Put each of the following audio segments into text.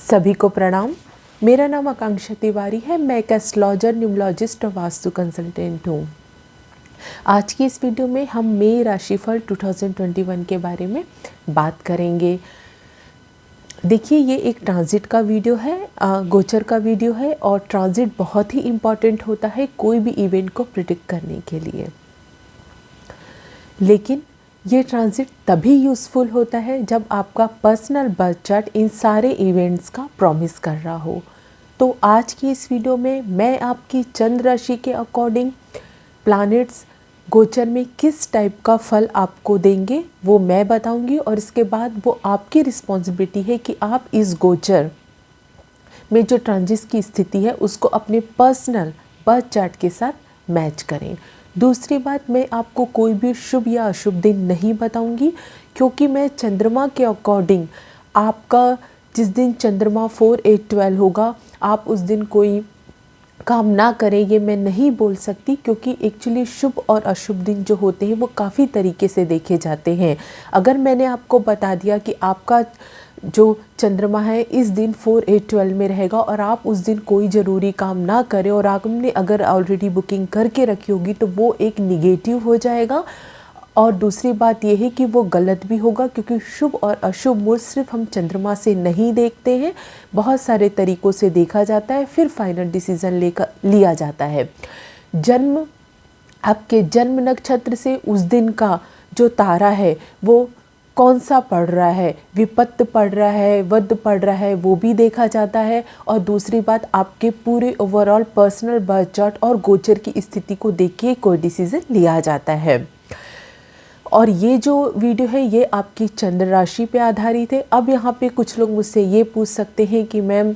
सभी को प्रणाम। मेरा नाम आकांक्षा तिवारी है। मैं एक एस्ट्रोलॉजर, न्यूमरोलॉजिस्ट और वास्तु कंसल्टेंट हूँ। आज की इस वीडियो में हम मई राशिफल 2021 के बारे में बात करेंगे। देखिए, ये एक ट्रांजिट का वीडियो है, गोचर का वीडियो है, और ट्रांजिट बहुत ही इम्पॉर्टेंट होता है कोई भी इवेंट को प्रिडिक्ट करने के लिए। लेकिन ये ट्रांजिट तभी यूज़फुल होता है जब आपका पर्सनल बर्थ चार्ट इन सारे इवेंट्स का प्रॉमिस कर रहा हो। तो आज की इस वीडियो में मैं आपकी चंद्र राशि के अकॉर्डिंग प्लैनेट्स गोचर में किस टाइप का फल आपको देंगे वो मैं बताऊंगी, और इसके बाद वो आपकी रिस्पॉन्सिबिलिटी है कि आप इस गोचर में जो ट्रांजिट की स्थिति है उसको अपने पर्सनल बर्थ चार्ट के साथ मैच करें। दूसरी बात, मैं आपको कोई भी शुभ या अशुभ दिन नहीं बताऊंगी, क्योंकि मैं चंद्रमा के अकॉर्डिंग आपका जिस दिन चंद्रमा 4, 8, 12 होगा, आप उस दिन कोई काम ना करें ये मैं नहीं बोल सकती, क्योंकि एक्चुअली शुभ और अशुभ दिन जो होते हैं वो काफ़ी तरीके से देखे जाते हैं। अगर मैंने आपको बता दिया कि आपका जो चंद्रमा है इस दिन 4, 8, 12 में रहेगा और आप उस दिन कोई ज़रूरी काम ना करें, और आपने अगर ऑलरेडी बुकिंग करके रखी होगी तो वो एक निगेटिव हो जाएगा। और दूसरी बात यह है कि वो गलत भी होगा, क्योंकि शुभ और अशुभ मुहूर्त सिर्फ हम चंद्रमा से नहीं देखते हैं, बहुत सारे तरीक़ों से देखा जाता है, फिर फाइनल डिसीज़न लिया जाता है। आपके जन्म नक्षत्र से उस दिन का जो तारा है वो कौन सा पड़ रहा है, विपत्त पड़ रहा है, वध पड़ रहा है, वो भी देखा जाता है। और दूसरी बात, आपके पूरे ओवरऑल पर्सनल बर्थ चार्ट और गोचर की स्थिति को देख के कोई डिसीज़न लिया जाता है। और ये जो वीडियो है ये आपकी चंद्र राशि पे आधारित है। अब यहाँ पे कुछ लोग मुझसे ये पूछ सकते हैं कि मैम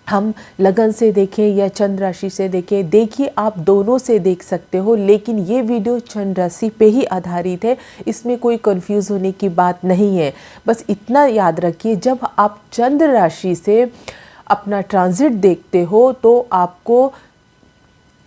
हम लगन से देखें या चंद्र राशि से देखें। देखिए, आप दोनों से देख सकते हो, लेकिन ये वीडियो चंद्र राशि पे ही आधारित है, इसमें कोई कंफ्यूज होने की बात नहीं है। बस इतना याद रखिए, जब आप चंद्र राशि से अपना ट्रांजिट देखते हो तो आपको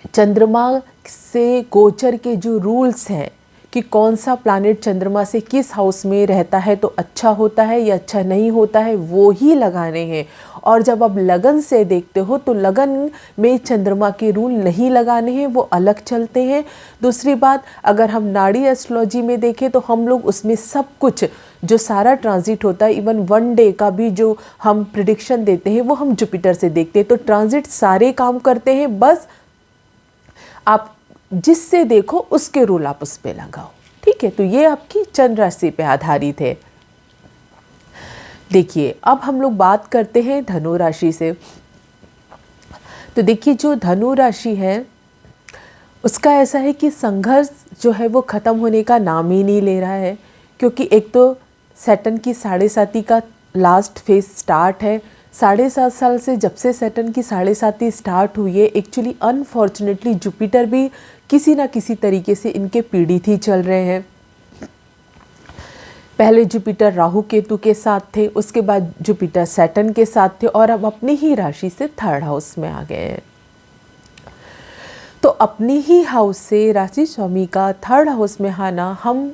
चंद्रमा से गोचर के जो रूल्स हैं कि कौन सा प्लैनेट चंद्रमा से किस हाउस में रहता है तो अच्छा होता है या अच्छा नहीं होता है, वो ही लगाने हैं। और जब आप लगन से देखते हो तो लगन में चंद्रमा के रूल नहीं लगाने हैं, वो अलग चलते हैं। दूसरी बात, अगर हम नाड़ी एस्ट्रोलॉजी में देखें तो हम लोग उसमें सब कुछ जो सारा ट्रांजिट होता है, इवन 1 डे का भी जो हम प्रिडिक्शन देते हैं वो हम जुपिटर से देखते हैं। तो ट्रांजिट सारे काम करते हैं, बस आप जिससे देखो उसके रूल आप उस पे लगाओ, ठीक है। तो ये आपकी चंद्र राशि पे आधारित है। देखिए, अब हम लोग बात करते हैं धनु राशि से। तो देखिए, जो धनु राशि है उसका ऐसा है कि संघर्ष जो है वो ख़त्म होने का नाम ही नहीं ले रहा है, क्योंकि एक तो सैटर्न की 7.5 का लास्ट फेज स्टार्ट है। 7.5 साल से जब से सैटर्न की 7.5 स्टार्ट हुई है, एक्चुअली अनफॉर्चुनेटली जुपिटर भी किसी ना किसी तरीके से इनके पीड़ित ही चल रहे हैं। पहले जुपिटर राहु केतु के साथ थे, उसके बाद जुपिटर सैटर्न के साथ थे, और अब अपनी ही राशि से 3rd हाउस में आ गए हैं। तो अपनी ही हाउस से राशि स्वामी का 3rd हाउस में आना हम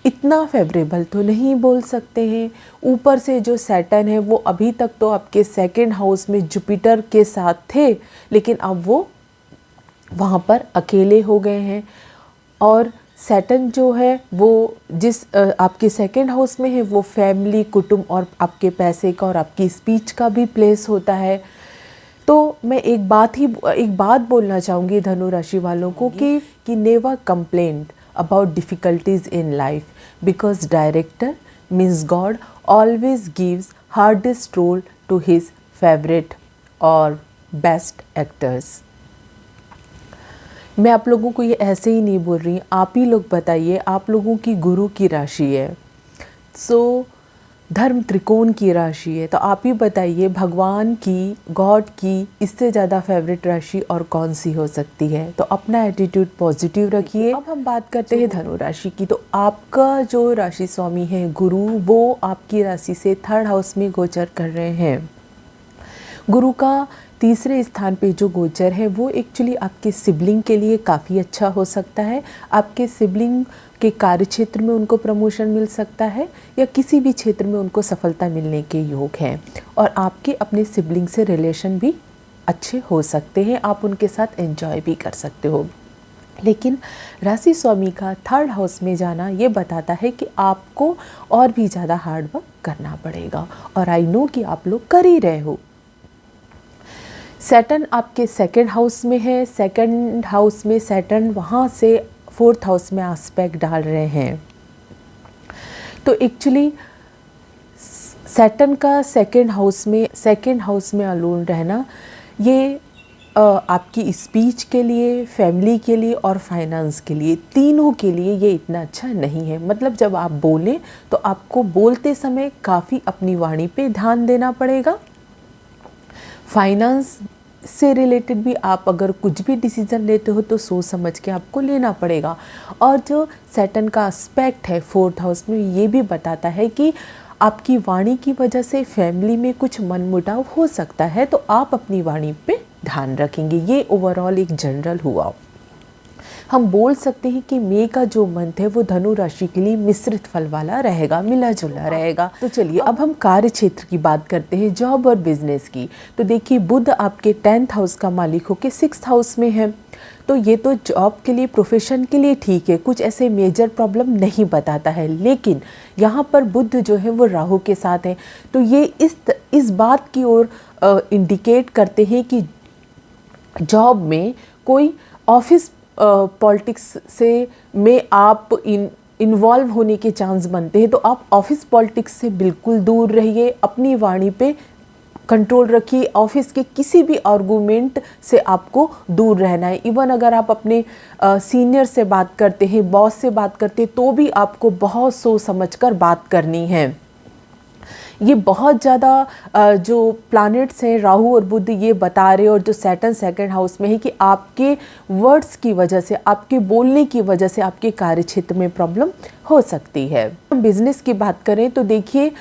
इतना फेवरेबल तो नहीं बोल सकते हैं। ऊपर से जो सैटर्न है वो अभी तक तो आपके 2nd हाउस में जुपिटर के साथ थे, लेकिन अब वो वहाँ पर अकेले हो गए हैं। और सैटर्न जो है वो जिस आपके 2nd हाउस में है वो फैमिली, कुटुंब और आपके पैसे का और आपकी स्पीच का भी प्लेस होता है। तो मैं एक बात बोलना चाहूँगी धनु राशि वालों को कि never complaint about difficulties in life, because director means God always gives hardest role to his favorite or best actors। मैं आप लोगों को ये ऐसे ही नहीं बोल रही, आप ही लोग बताइए, आप लोगों की गुरु की राशि है, सो धर्म त्रिकोण की राशि है, तो आप ही बताइए भगवान की, गॉड की इससे ज़्यादा फेवरेट राशि और कौन सी हो सकती है। तो अपना एटीट्यूड पॉजिटिव रखिए। अब हम बात करते हैं धनु राशि की। तो आपका जो राशि स्वामी है गुरु, वो आपकी राशि से 3rd हाउस में गोचर कर रहे हैं। गुरु का तीसरे स्थान पे जो गोचर है वो एक्चुअली आपके सिबलिंग के लिए काफ़ी अच्छा हो सकता है। आपके सिबलिंग के कार्य क्षेत्र में उनको प्रमोशन मिल सकता है या किसी भी क्षेत्र में उनको सफलता मिलने के योग हैं। और आपके अपने सिबलिंग से रिलेशन भी अच्छे हो सकते हैं, आप उनके साथ एंजॉय भी कर सकते हो। लेकिन राशि स्वामी का थर्ड हाउस में जाना ये बताता है कि आपको और भी ज़्यादा हार्ड वर्क करना पड़ेगा, और आई नो कि आप लोग कर ही रहे हो। सैटर्न आपके सेकंड हाउस में है। सेकंड हाउस में सैटर्न वहाँ से फोर्थ हाउस में एस्पेक्ट डाल रहे हैं। तो एक्चुअली सैटर्न का सेकंड हाउस में अलोन रहना ये आपकी स्पीच के लिए, फैमिली के लिए और फाइनेंस के लिए, तीनों के लिए ये इतना अच्छा नहीं है। मतलब जब आप बोलें तो आपको बोलते समय काफ़ी अपनी वाणी पे ध्यान देना पड़ेगा। फाइनेंस से रिलेटेड भी आप अगर कुछ भी डिसीज़न लेते हो तो सोच समझ के आपको लेना पड़ेगा। और जो सैटर्न का एस्पेक्ट है फोर्थ हाउस में, ये भी बताता है कि आपकी वाणी की वजह से फैमिली में कुछ मनमुटाव हो सकता है, तो आप अपनी वाणी पे ध्यान रखेंगे। ये ओवरऑल एक जनरल हुआ। हम बोल सकते हैं कि मई का जो मंथ है वो धनु राशि के लिए मिश्रित फल वाला रहेगा, मिला जुला रहेगा। तो चलिए अब हम कार्य क्षेत्र की बात करते हैं, जॉब और बिजनेस की। तो देखिए बुध आपके 10th हाउस का मालिक होकर 6th हाउस में है। तो ये तो जॉब के लिए, प्रोफेशन के लिए ठीक है, कुछ ऐसे मेजर प्रॉब्लम नहीं बताता है। लेकिन यहाँ पर बुध जो है वो राहु के साथ है, तो ये इस बात की ओर इंडिकेट करते हैं कि जॉब में कोई ऑफिस पॉलिटिक्स से में आप इन्वॉल्व होने के चांस बनते हैं। तो आप ऑफिस पॉलिटिक्स से बिल्कुल दूर रहिए, अपनी वाणी पे कंट्रोल रखिए। ऑफिस के किसी भी आर्गूमेंट से आपको दूर रहना है। इवन अगर आप अपने सीनियर से बात करते हैं, बॉस से बात करते हैं, तो भी आपको बहुत सोच समझकर बात करनी है। ये बहुत ज़्यादा जो प्लैनेट्स हैं राहु और बुध ये बता रहे हैं, और जो सैटर्न सेकंड हाउस में है कि आपके वर्ड्स की वजह से, आपके बोलने की वजह से आपके कार्य क्षेत्र में प्रॉब्लम हो सकती है। बिजनेस की बात करें तो देखिए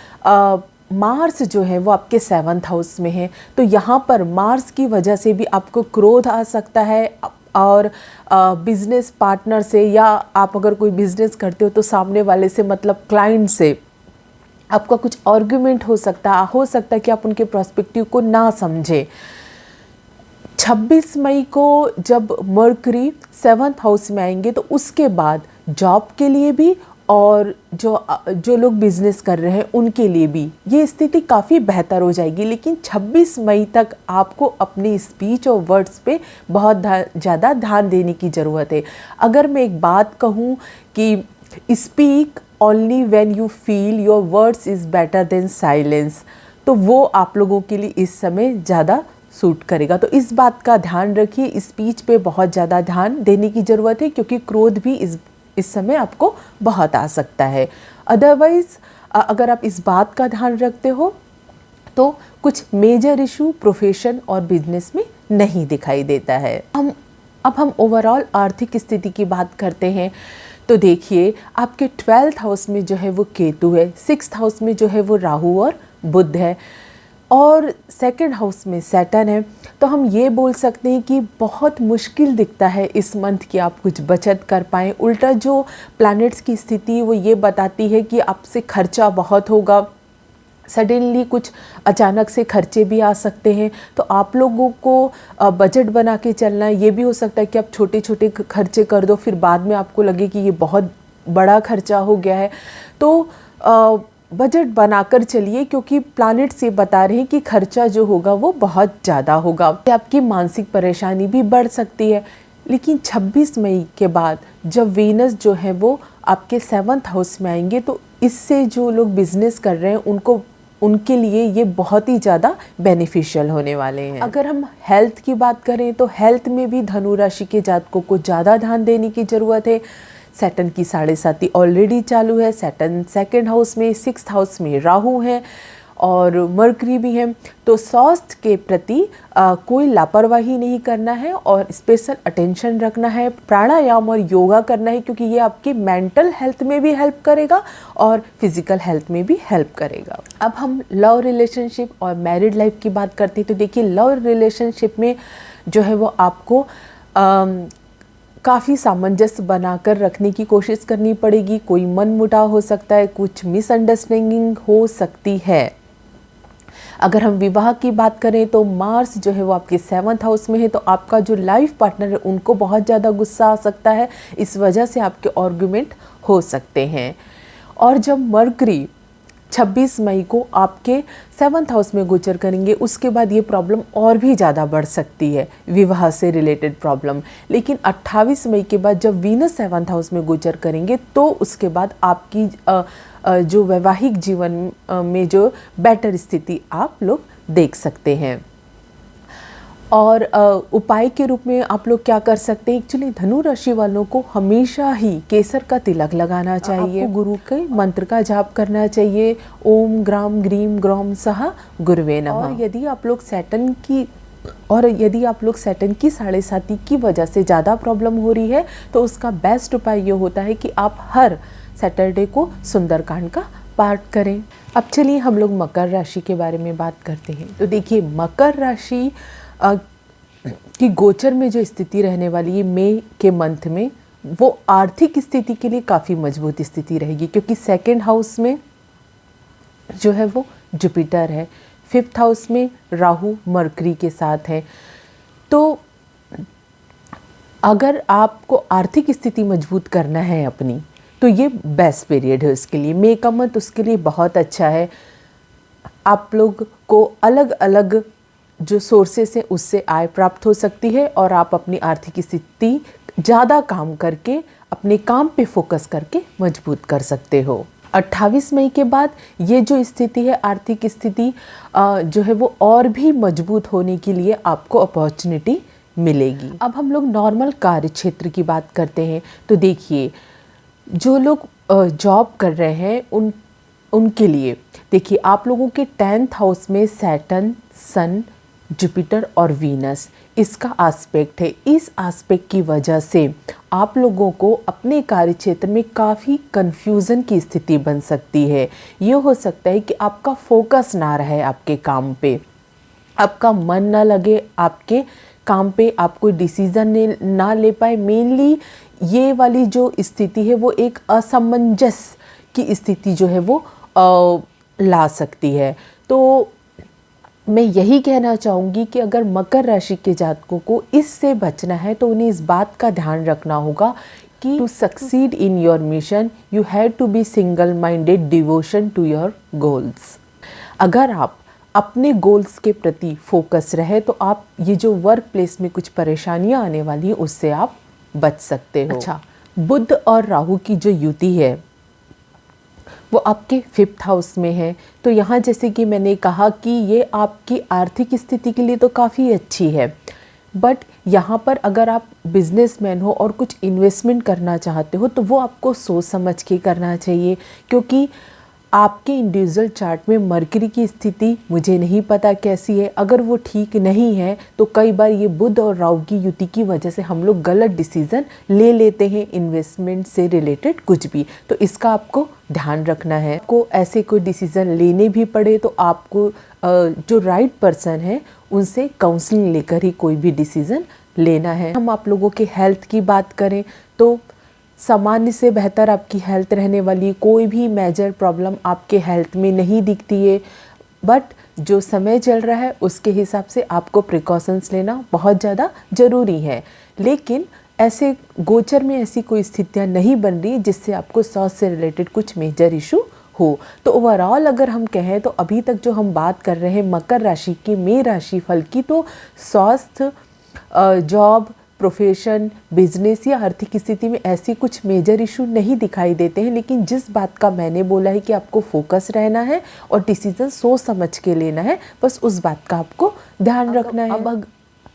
मार्स जो है वो आपके 7th हाउस में है। तो यहाँ पर मार्स की वजह से भी आपको क्रोध आ सकता है, और बिजनेस पार्टनर से, या आप अगर कोई बिजनेस करते हो तो सामने वाले से, मतलब क्लाइंट से आपका कुछ आर्गुमेंट हो सकता है कि आप उनके पर्सपेक्टिव को ना समझे। 26 मई को जब मर्करी 7th हाउस में आएंगे तो उसके बाद जॉब के लिए भी और जो लोग बिजनेस कर रहे हैं उनके लिए भी ये स्थिति काफ़ी बेहतर हो जाएगी। लेकिन 26 मई तक आपको अपनी स्पीच और वर्ड्स पे बहुत ज़्यादा ध्यान देने की ज़रूरत है। अगर मैं एक बात कहूँ कि speak only when you feel your words is better than silence, तो वो आप लोगों के लिए इस समय ज़्यादा सूट करेगा। तो इस बात का ध्यान रखिए, स्पीच पे बहुत ज़्यादा ध्यान देने की ज़रूरत है, क्योंकि क्रोध भी इस समय आपको बहुत आ सकता है। अदरवाइज़ अगर आप इस बात का ध्यान रखते हो तो कुछ मेजर इशू प्रोफेशन और बिजनेस में नहीं दिखाई देता है। अब हम ओवरऑल आर्थिक स्थिति की बात करते हैं। तो देखिए आपके 12th हाउस में जो है वो केतु है, 6th हाउस में जो है वो राहु और बुध है, और 2nd हाउस में सैटर्न है। तो हम ये बोल सकते हैं कि बहुत मुश्किल दिखता है इस मंथ कि आप कुछ बचत कर पाएँ। उल्टा जो प्लैनेट्स की स्थिति वो ये बताती है कि आपसे खर्चा बहुत होगा, सडनली कुछ अचानक से खर्चे भी आ सकते हैं। तो आप लोगों को बजट बना के चलना है। ये भी हो सकता है कि आप छोटे छोटे खर्चे कर दो, फिर बाद में आपको लगे कि ये बहुत बड़ा खर्चा हो गया है। तो बजट बनाकर चलिए, क्योंकि प्लैनेट्स ये बता रहे हैं कि खर्चा जो होगा वो बहुत ज़्यादा होगा। आपकी मानसिक परेशानी भी बढ़ सकती है। लेकिन 26 मई के बाद जब वीनस जो है वो आपके 7th हाउस में आएंगे, तो इससे जो लोग बिजनेस कर रहे हैं उनके लिए ये बहुत ही ज़्यादा बेनिफिशियल होने वाले हैं। अगर हम हेल्थ की बात करें तो हेल्थ में भी धनु राशि के जातकों को ज़्यादा ध्यान देने की ज़रूरत है। सैटर्न की 7.5 ऑलरेडी चालू है। सैटर्न 2nd हाउस में, 6th हाउस में राहु है, और मरकरी भी है। तो स्वास्थ्य के प्रति कोई लापरवाही नहीं करना है और स्पेशल अटेंशन रखना है, प्राणायाम और योगा करना है, क्योंकि ये आपकी मेंटल हेल्थ में भी हेल्प करेगा और फिजिकल हेल्थ में भी हेल्प करेगा। अब हम लव रिलेशनशिप और मैरिड लाइफ की बात करते हैं। तो देखिए, लव रिलेशनशिप में जो है वो आपको काफ़ी सामंजस्य बनाकर रखने की कोशिश करनी पड़ेगी। कोई मनमुटाव हो सकता है, कुछ मिसअंडरस्टैंडिंग हो सकती है। अगर हम विवाह की बात करें तो मार्स जो है वो आपके 7th हाउस में है, तो आपका जो लाइफ पार्टनर है उनको बहुत ज़्यादा गुस्सा आ सकता है, इस वजह से आपके आर्गुमेंट हो सकते हैं। और जब मरकरी 26 मई को आपके 7th हाउस में गोचर करेंगे, उसके बाद ये प्रॉब्लम और भी ज़्यादा बढ़ सकती है, विवाह से रिलेटेड प्रॉब्लम। लेकिन 28 मई के बाद जब वीनस 7th हाउस में गोचर करेंगे तो उसके बाद आपकी जो वैवाहिक जीवन में जो बेटर स्थिति आप लोग देख सकते हैं। और उपाय के रूप में आप लोग क्या कर सकते हैं, एक्चुअली धनु राशि वालों को हमेशा ही केसर का तिलक लगाना चाहिए, आपको गुरु के मंत्र का जाप करना चाहिए, ओम ग्राम ग्रीम ग्रौम सहा गुरुवे नमः। और यदि आप लोग सैटर्न की 7.5 की वजह से ज़्यादा प्रॉब्लम हो रही है तो उसका बेस्ट उपाय ये होता है कि आप हर सैटरडे को सुंदरकांड का पाठ करें। अब चलिए हम लोग मकर राशि के बारे में बात करते हैं। तो देखिए, मकर राशि की गोचर में जो स्थिति रहने वाली है मई के मंथ में, वो आर्थिक स्थिति के लिए काफ़ी मजबूत स्थिति रहेगी, क्योंकि 2nd हाउस में जो है वो जुपिटर है, 5th हाउस में राहु मरकरी के साथ है। तो अगर आपको आर्थिक स्थिति मजबूत करना है अपनी, तो ये बेस्ट पीरियड है उसके लिए। मई का मंथ उसके लिए बहुत अच्छा है। आप लोग को अलग अलग जो सोर्सेस है उससे आय प्राप्त हो सकती है और आप अपनी आर्थिक स्थिति ज़्यादा काम करके अपने काम पे फोकस करके मजबूत कर सकते हो। 28 मई के बाद ये जो स्थिति है, आर्थिक स्थिति जो है वो और भी मजबूत होने के लिए आपको अपॉर्चुनिटी मिलेगी। अब हम लोग नॉर्मल कार्य क्षेत्र की बात करते हैं। तो देखिए, जो लोग जॉब कर रहे हैं उनके लिए देखिए, आप लोगों के 10th हाउस में सैटर्न, सन, जुपिटर और वीनस, इसका एस्पेक्ट है। इस एस्पेक्ट की वजह से आप लोगों को अपने कार्य क्षेत्र में काफ़ी कन्फ्यूज़न की स्थिति बन सकती है। ये हो सकता है कि आपका फोकस ना रहे आपके काम पे, आपका मन ना लगे आपके काम पे, आप कोई डिसीज़न ना ले पाए। मेनली ये वाली जो स्थिति है वो एक असमंजस की स्थिति जो है वो ला सकती है। तो मैं यही कहना चाहूँगी कि अगर मकर राशि के जातकों को इससे बचना है तो उन्हें इस बात का ध्यान रखना होगा कि to succeed in your mission you have to be single minded devotion to your goals. अगर आप अपने गोल्स के प्रति फोकस रहे तो आप ये जो वर्क प्लेस में कुछ परेशानियां आने वाली हैं उससे आप बच सकते हो। अच्छा, बुध और राहु की जो युति है वो आपके 5th हाउस में है। तो यहाँ जैसे कि मैंने कहा कि ये आपकी आर्थिक स्थिति के लिए तो काफ़ी अच्छी है, बट यहाँ पर अगर आप बिजनेसमैन हो और कुछ इन्वेस्टमेंट करना चाहते हो तो वो आपको सोच समझ के करना चाहिए, क्योंकि आपके इंडिविजुअल चार्ट में मरकरी की स्थिति मुझे नहीं पता कैसी है। अगर वो ठीक नहीं है तो कई बार ये बुध और राहु की युति की वजह से हम लोग गलत डिसीज़न ले लेते हैं इन्वेस्टमेंट से रिलेटेड कुछ भी। तो इसका आपको ध्यान रखना है। आपको ऐसे कोई डिसीज़न लेने भी पड़े तो आपको जो राइट पर्सन है उनसे काउंसलिंग लेकर ही कोई भी डिसीज़न लेना है। हम आप लोगों के हेल्थ की बात करें तो सामान्य से बेहतर आपकी हेल्थ रहने वाली, कोई भी मेजर प्रॉब्लम आपके हेल्थ में नहीं दिखती है। बट जो समय चल रहा है उसके हिसाब से आपको प्रिकॉशंस लेना बहुत ज़्यादा ज़रूरी है। लेकिन ऐसे गोचर में ऐसी कोई स्थितियाँ नहीं बन रही जिससे आपको स्वास्थ्य से रिलेटेड कुछ मेजर इशू हो। तो ओवरऑल अगर हम कहें तो अभी तक जो हम बात कर रहे हैं मकर राशि की मई राशि फल की, तो स्वास्थ्य, जॉब, प्रोफेशन, बिजनेस या आर्थिक स्थिति में ऐसे कुछ मेजर इशू नहीं दिखाई देते हैं। लेकिन जिस बात का मैंने बोला है कि आपको फोकस रहना है और डिसीजन सोच समझ के लेना है, बस उस बात का आपको ध्यान रखना है।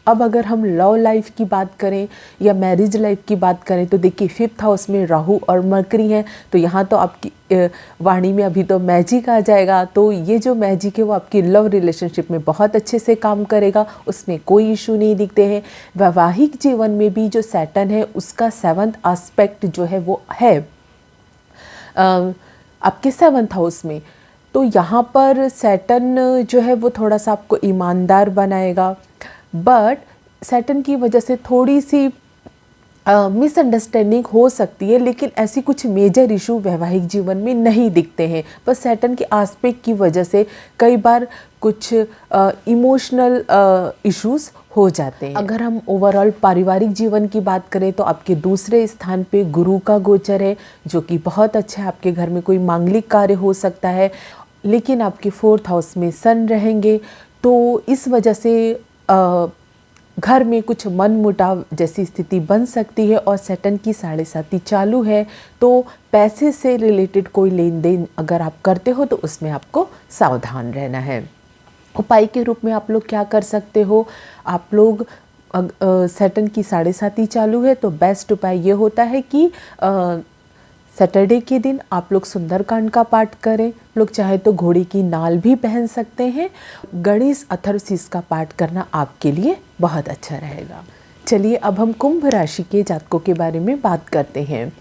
अब अगर हम लव लाइफ की बात करें या मैरिज लाइफ की बात करें तो देखिए 5th हाउस में राहु और मरकरी हैं, तो यहाँ तो आपकी वाणी में अभी तो मैजिक आ जाएगा। तो ये जो मैजिक है वो आपकी लव रिलेशनशिप में बहुत अच्छे से काम करेगा, उसमें कोई इशू नहीं दिखते हैं। वैवाहिक जीवन में भी जो सैटर्न है उसका 7th एस्पेक्ट जो है वो है आपके 7th हाउस में। तो यहाँ पर सैटर्न जो है वो थोड़ा सा आपको ईमानदार बनाएगा, बट सैटर्न की वजह से थोड़ी सी मिसअंडरस्टैंडिंग हो सकती है, लेकिन ऐसी कुछ मेजर इशू वैवाहिक जीवन में नहीं दिखते हैं। बस सैटर्न के आस्पेक्ट की वजह से कई बार कुछ इमोशनल इश्यूज हो जाते हैं। अगर हम ओवरऑल पारिवारिक जीवन की बात करें तो आपके दूसरे स्थान पे गुरु का गोचर है, जो कि बहुत अच्छा है। आपके घर में कोई मांगलिक कार्य हो सकता है, लेकिन आपके 4th हाउस में सन रहेंगे, तो इस वजह से घर में कुछ मन मुटाव जैसी स्थिति बन सकती है। और सैटर्न की 7.5 चालू है, तो पैसे से रिलेटेड कोई लेन देन अगर आप करते हो तो उसमें आपको सावधान रहना है। उपाय के रूप में आप लोग क्या कर सकते हो, आप लोग सैटर्न की 7.5 चालू है तो बेस्ट उपाय ये होता है कि सैटरडे के दिन आप लोग सुंदरकांड का पाठ करें। लोग चाहे तो घोड़े की नाल भी पहन सकते हैं। गणेश अथर्वशीष का पाठ करना आपके लिए बहुत अच्छा रहेगा। चलिए अब हम कुंभ राशि के जातकों के बारे में बात करते हैं।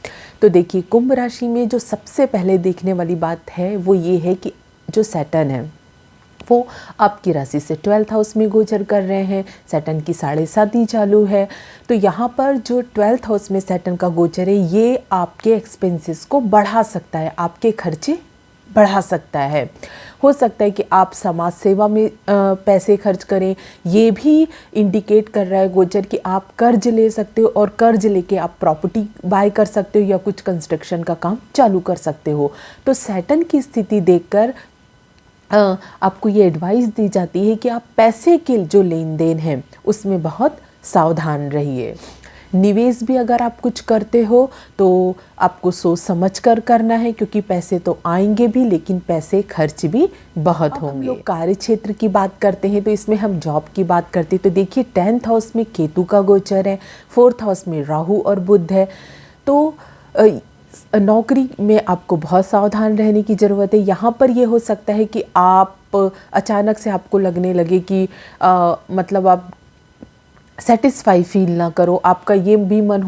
तो देखिए कुंभ राशि में जो सबसे पहले देखने वाली बात है वो ये है कि जो सैटर्न है वो आपकी राशि से 12th हाउस में गोचर कर रहे हैं। सैटर्न की 7.5 चालू है, तो यहाँ पर जो 12th हाउस में सैटर्न का गोचर है ये आपके एक्सपेंसेस को बढ़ा सकता है, आपके खर्चे बढ़ा सकता है। हो सकता है कि आप समाज सेवा में पैसे खर्च करें। ये भी इंडिकेट कर रहा है गोचर कि आप कर्ज ले सकते हो, और कर्ज लेके आप प्रॉपर्टी बाय कर सकते हो या कुछ कंस्ट्रक्शन का काम चालू कर सकते हो। तो सैटर्न की स्थिति देखकर आपको ये एडवाइस दी जाती है कि आप पैसे के जो लेन देन हैं उसमें बहुत सावधान रहिए। निवेश भी अगर आप कुछ करते हो तो आपको सोच समझ कर करना है, क्योंकि पैसे तो आएंगे भी लेकिन पैसे खर्च भी बहुत होंगे। हम लोग कार्य क्षेत्र की बात करते हैं तो इसमें हम जॉब की बात करते हैं। तो देखिए 10th हाउस में केतु का गोचर है, 4th हाउस में राहु और बुध है। तो नौकरी में आपको बहुत सावधान रहने की ज़रूरत है। यहाँ पर ये हो सकता है कि आप अचानक से आपको लगने लगे कि मतलब आप सेटिस्फाई फील ना करो। आपका ये भी मन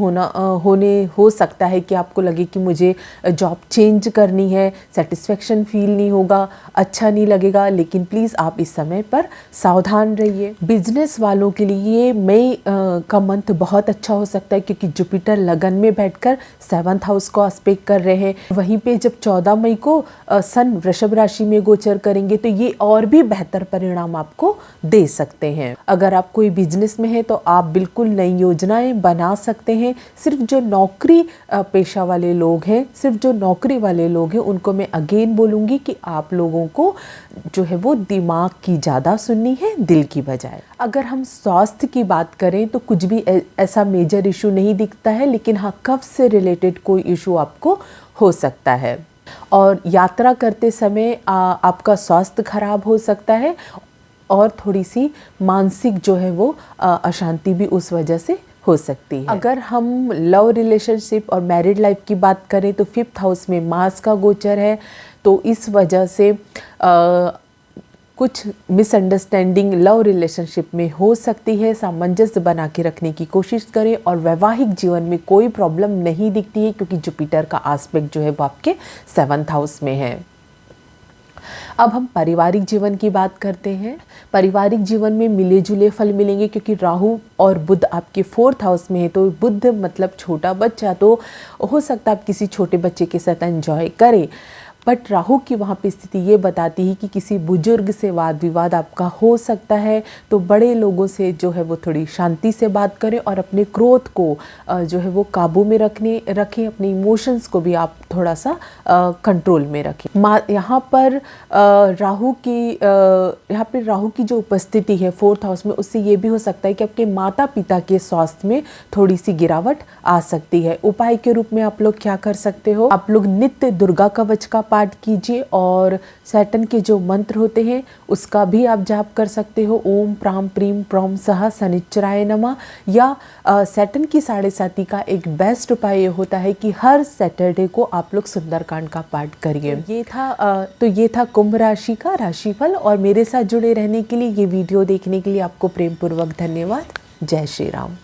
हो सकता है कि आपको लगे कि मुझे जॉब चेंज करनी है, सेटिस्फेक्शन फील नहीं होगा, अच्छा नहीं लगेगा। लेकिन प्लीज़ आप इस समय पर सावधान रहिए। बिजनेस वालों के लिए मई का मंथ बहुत अच्छा हो सकता है, क्योंकि जुपिटर लगन में बैठकर 7th हाउस को एस्पेक्ट कर रहे हैं। वहीं पे जब 14 मई को सन वृषभ राशि में गोचर करेंगे तो ये और भी बेहतर परिणाम आपको दे सकते हैं। अगर आप कोई बिजनेस में है तो आप बिल्कुल नई योजनाएं बना सकते हैं। सिर्फ जो नौकरी पेशा वाले लोग हैं, उनको मैं अगेन बोलूँगी कि आप लोगों को जो है वो दिमाग की ज़्यादा सुननी है, दिल की बजाय। अगर हम स्वास्थ्य की बात करें तो कुछ भी ऐसा मेजर इशू नहीं दिखता है, लेकिन हाँ कफ से रिलेटेड कोई इशू आपको हो सकता है। और यात्रा करते समय आपका स्वास्थ्य खराब हो सकता है, और थोड़ी सी मानसिक जो है वो अशांति भी उस वजह से हो सकती है। अगर हम लव रिलेशनशिप और मैरिड लाइफ की बात करें तो 5th हाउस में मार्स का गोचर है, तो इस वजह से कुछ मिसअंडरस्टैंडिंग लव रिलेशनशिप में हो सकती है। सामंजस्य बना के रखने की कोशिश करें, और वैवाहिक जीवन में कोई प्रॉब्लम नहीं दिखती है, क्योंकि जुपिटर का एस्पेक्ट जो है वो आपके 7th हाउस में है। अब हम पारिवारिक जीवन की बात करते हैं। पारिवारिक जीवन में मिले जुले फल मिलेंगे, क्योंकि राहु और बुध आपके 4th हाउस में है। तो बुध मतलब छोटा बच्चा, तो हो सकता है आप किसी छोटे बच्चे के साथ एंजॉय करें, बट राहु की वहाँ पे स्थिति ये बताती है कि किसी बुजुर्ग से वाद विवाद आपका हो सकता है। तो बड़े लोगों से जो है वो थोड़ी शांति से बात करें, और अपने क्रोध को जो है वो काबू में रखें। अपने इमोशंस को भी आप थोड़ा सा कंट्रोल में रखें। यहाँ पर राहु की जो उपस्थिति है 4th हाउस में, उससे ये भी हो सकता है कि आपके माता पिता के स्वास्थ्य में थोड़ी सी गिरावट आ सकती है। उपाय के रूप में आप लोग क्या कर सकते हो, आप लोग नित्य दुर्गा कवच का पाठ कीजिए और सैटर्न के जो मंत्र होते हैं उसका भी आप जाप कर सकते हो। ओम प्राम प्रीम प्रौम सह शनिश्चराय नमः। या सैटर्न की 7:30 का एक बेस्ट उपाय ये होता है कि हर सैटरडे को आप लोग सुंदरकांड का पाठ करिए। तो ये था कुंभ राशि का राशिफल, और मेरे साथ जुड़े रहने के लिए, ये वीडियो देखने के लिए आपको प्रेम पूर्वक धन्यवाद। जय श्री राम।